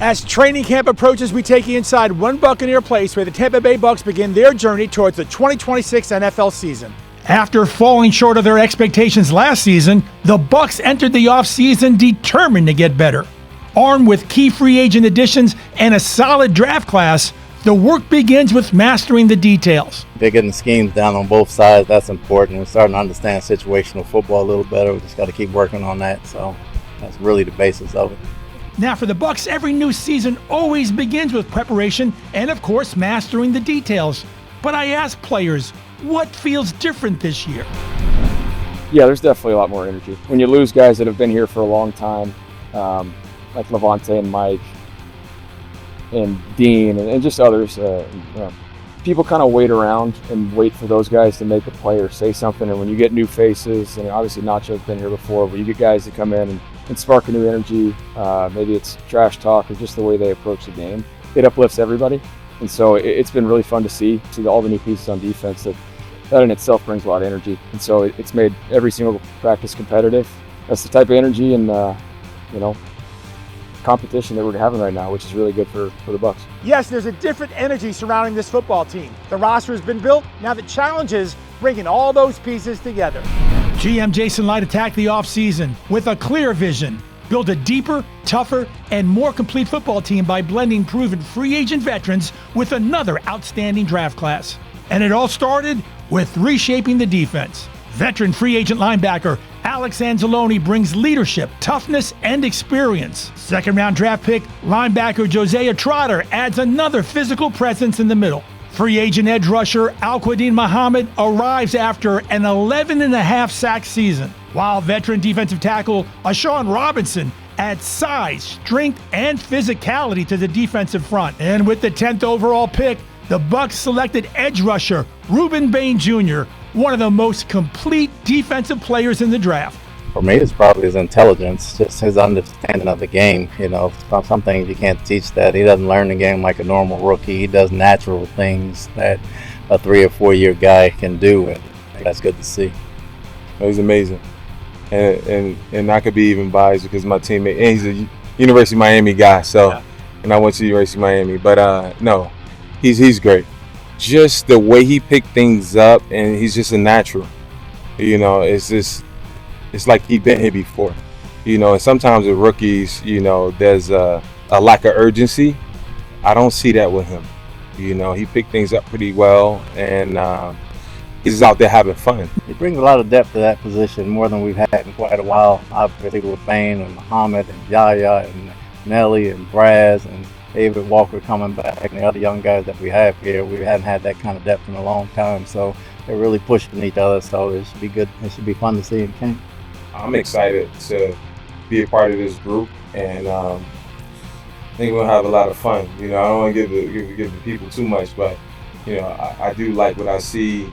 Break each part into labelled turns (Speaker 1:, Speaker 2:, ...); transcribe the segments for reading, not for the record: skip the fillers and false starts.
Speaker 1: As training camp approaches, we take you inside One Buccaneer Place where the Tampa Bay Bucs begin their journey towards the 2026 NFL season. After falling short of their expectations last season, the Bucs entered the offseason determined to get better. Armed with key free agent additions and a solid draft class, the work begins with mastering the details.
Speaker 2: They're getting schemes down on both sides. That's important. We're starting to understand situational football a little better. We just got to keep working on that. So that's really the basis of it.
Speaker 1: Now for the Bucs, every new season always begins with preparation and, of course, mastering the details. But I ask players, what feels different this year?
Speaker 3: Yeah, there's definitely a lot more energy. When you lose guys that have been here for a long time, like Levante and Mike and Dean and just others, people kind of wait around and wait for those guys to make a play or say something. And when you get new faces, and obviously Nacho's been here before, but you get guys that come in and spark a new energy, maybe it's trash talk or just the way they approach the game, it uplifts everybody. And so it's been really fun to see all the new pieces on defense. That in itself brings a lot of energy. And so it's made every single practice competitive. That's the type of energy and competition that we're having right now, which is really good for the Bucs.
Speaker 1: Yes, there's a different energy surrounding this football team. The roster has been built. Now the challenge is bringing all those pieces together. GM Jason Light attacked the offseason with a clear vision. Build a deeper, tougher, and more complete football team by blending proven free agent veterans with another outstanding draft class. And it all started with reshaping the defense. Veteran free agent linebacker Alex Anzalone brings leadership, toughness, and experience. Second-round draft pick linebacker Josiah Trotter adds another physical presence in the middle. Free agent edge rusher Al-Quadin Muhammad arrives after an 11.5 sack season, while veteran defensive tackle Ashawn Robinson adds size, strength, and physicality to the defensive front. And with the 10th overall pick, the Bucs selected edge rusher Ruben Bain Jr., one of the most complete defensive players in the draft.
Speaker 2: For me, it's probably his intelligence, just his understanding of the game. Some things you can't teach that. He doesn't learn the game like a normal rookie. He does natural things that a 3 or 4 year guy can do, and that's good to see.
Speaker 4: He's amazing, and I could be even biased because my teammate, and he's a University of Miami guy, so and I went to University of Miami, but no, he's great. Just the way he picked things up, and he's just a natural. It's like he's been here before. And sometimes with rookies, there's a lack of urgency. I don't see that with him. He picked things up pretty well, and he's out there having fun.
Speaker 2: He brings a lot of depth to that position, more than we've had in quite a while. Obviously with Bain and Muhammad and Yahya and Nelly and Braz and David Walker coming back and the other young guys that we have here. We hadn't had that kind of depth in a long time, so they're really pushing each other, so it should be good. It should be fun to see in camp.
Speaker 4: I'm excited to be a part of this group, and I think we'll have a lot of fun. I don't want to give the people too much, but I do like what I see,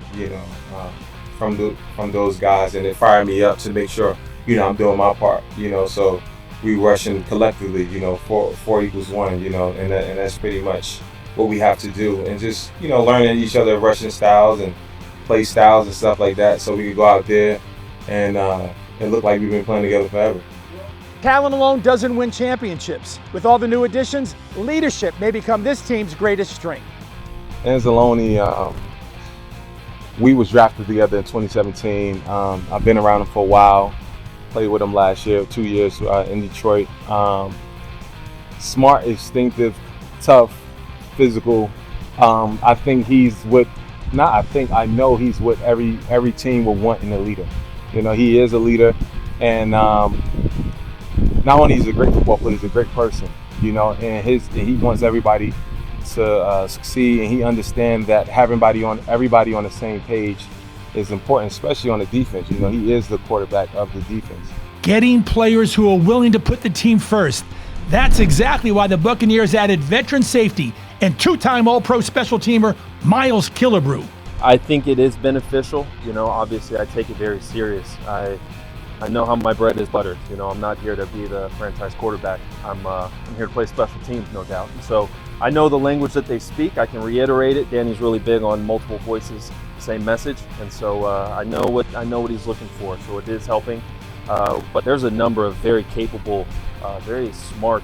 Speaker 4: from those guys, and it fired me up to make sure I'm doing my part. So we rushing collectively, 4 equals 1, and that's pretty much what we have to do, and just learning each other rushing styles and play styles and stuff like that, so we can go out there and look like we've been playing together forever.
Speaker 1: Talent alone doesn't win championships. With all the new additions, leadership may become this team's greatest strength.
Speaker 4: Anzalone, we was drafted together in 2017. I've been around him for a while. Played with him last year, 2 years in Detroit. Smart, instinctive, tough, physical. I think I know he's what every team will want in a leader. He is a leader, and not only he's a great football player, he's a great person. And he wants everybody to succeed, and he understands that having everybody on the same page is important, especially on the defense. He is the quarterback of the defense.
Speaker 1: Getting players who are willing to put the team first. That's exactly why the Buccaneers added veteran safety and 2-time All-Pro special teamer Miles Killebrew.
Speaker 5: I think it is beneficial. Obviously I take it very serious. I know how my bread is buttered. I'm not here to be the franchise quarterback. I'm here to play special teams, no doubt. And so I know the language that they speak. I can reiterate it. Danny's really big on multiple voices, same message, and so I know what he's looking for. So it is helping. But there's a number of very capable, very smart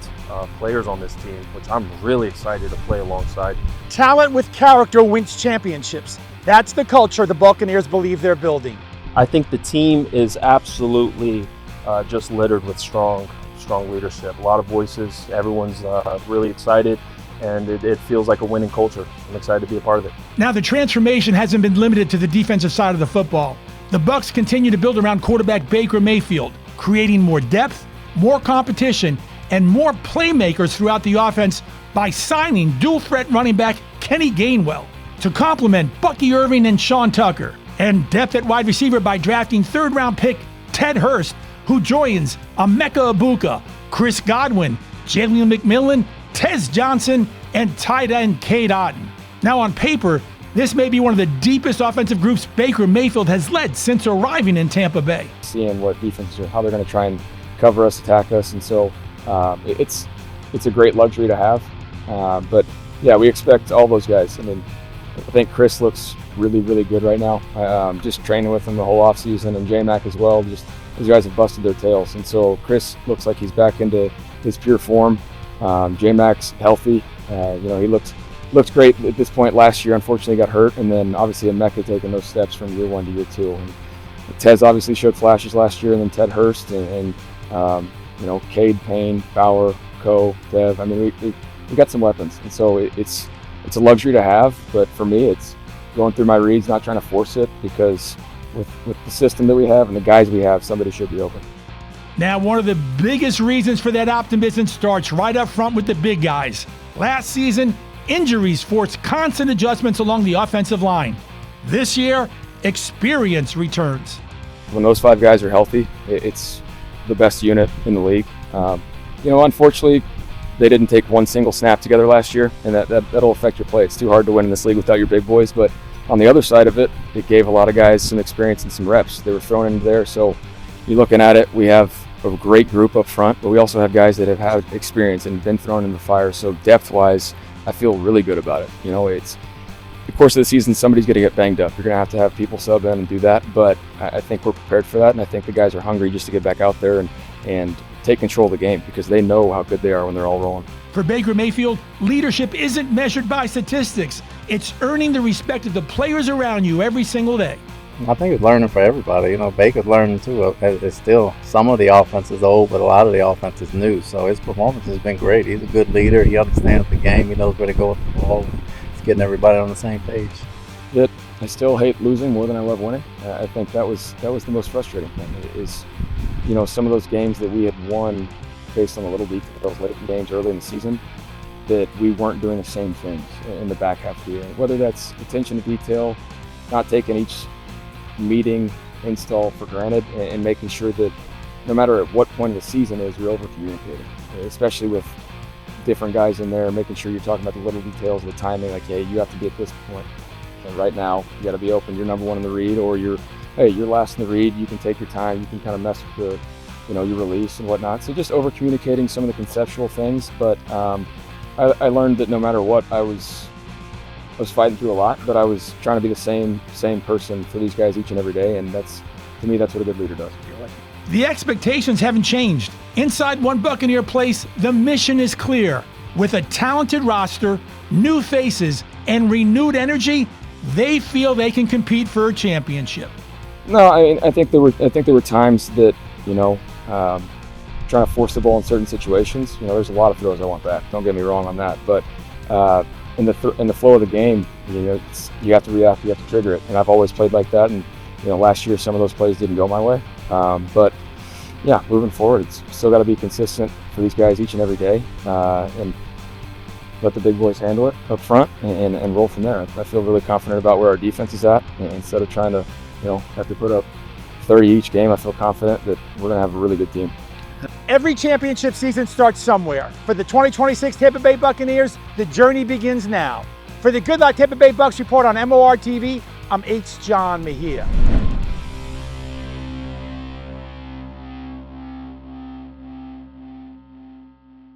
Speaker 5: players on this team, which I'm really excited to play alongside.
Speaker 1: Talent with character wins championships. That's the culture the Buccaneers believe they're building.
Speaker 5: I think the team is absolutely just littered with strong leadership. A lot of voices. Everyone's really excited, and it feels like a winning culture. I'm excited to be a part of it.
Speaker 1: Now, the transformation hasn't been limited to the defensive side of the football. The Bucs continue to build around quarterback Baker Mayfield, creating more depth, more competition, and more playmakers throughout the offense by signing dual-threat running back Kenny Gainwell to complement Bucky Irving and Sean Tucker, and depth at wide receiver by drafting third-round pick Ted Hurst, who joins Emeka Egbuka, Chris Godwin, Jalen McMillan, Tez Johnson, and tight end Cade Otton. Now, on paper, this may be one of the deepest offensive groups Baker Mayfield has led since arriving in Tampa Bay.
Speaker 3: Seeing what defenses are, how they're going to try and cover us, attack us, and so it's a great luxury to have. But yeah, we expect all those guys. I mean, I think Chris looks really, really good right now. Just training with him the whole offseason, and J-Mac as well. Just these guys have busted their tails, and so Chris looks like he's back into his pure form. J-Mac's healthy. He looks great at this point. Last year, unfortunately, got hurt, and then obviously Emeka taking those steps from year 1 to year 2. And Tez obviously showed flashes last year, and then Ted Hurst and Cade, Payne, Bauer, Coe, Dev. I mean, we got some weapons, and so it's a luxury to have. But for me, it's going through my reads, not trying to force it, because with the system that we have and the guys we have, somebody should be open.
Speaker 1: Now, one of the biggest reasons for that optimism starts right up front with the big guys. Last season, injuries forced constant adjustments along the offensive line. This year, experience returns.
Speaker 3: When those 5 guys are healthy, it's the best unit in the league. Unfortunately, they didn't take one single snap together last year, and that'll affect your play. It's too hard to win in this league without your big boys, but on the other side of it, it gave a lot of guys some experience and some reps. They were thrown into there, so you're looking at it, we have a great group up front, but we also have guys that have had experience and been thrown in the fire, so depth-wise, I feel really good about it. It's the course of the season, somebody's going to get banged up. You're going to have people sub in and do that, but I think we're prepared for that, and I think the guys are hungry just to get back out there and take control of the game, because they know how good they are when they're all rolling.
Speaker 1: For Baker Mayfield, leadership isn't measured by statistics. It's earning the respect of the players around you every single day.
Speaker 2: I think it's learning for everybody. Baker's learning too. It's still, some of the offense is old, but a lot of the offense is new. So his performance has been great. He's a good leader. He understands the game. He knows where to go with the ball. He's getting everybody on the same page.
Speaker 3: I still hate losing more than I love winning. I think that was the most frustrating thing. Is some of those games that we had won based on the little details late in games early in the season, that we weren't doing the same things in the back half of the year. Whether that's attention to detail, not taking each meeting install for granted, and making sure that no matter at what point of the season is, you're over communicating, especially with different guys in there, making sure you're talking about the little details of the timing, like, hey, you have to be at this point. And right now, you got to be open. You're number 1 in the read, or you're last in the read. You can take your time. You can kind of mess with your release and whatnot. So just over communicating some of the conceptual things. But I learned that no matter what, I was fighting through a lot, but I was trying to be the same person for these guys each and every day. And to me, that's what a good leader does.
Speaker 1: The expectations haven't changed. Inside One Buccaneer Place, the mission is clear. With a talented roster, new faces, and renewed energy, they feel they can compete for a championship.
Speaker 3: No, I think there were times that trying to force the ball in certain situations. There's a lot of throws I want back. Don't get me wrong on that, but in the flow of the game, you have to react, you have to trigger it, and I've always played like that. And last year some of those plays didn't go my way, but yeah, moving forward, it's still got to be consistent for these guys each and every day, and let the big boys handle it up front and roll from there. I feel really confident about where our defense is at, and instead of trying to have to put up 30 each game, I feel confident that we're going to have a really good team.
Speaker 1: Every championship season starts somewhere. For the 2026 Tampa Bay Buccaneers, the journey begins now. For the Good Luck Tampa Bay Bucs report on MOR TV, I'm H. John Mejia.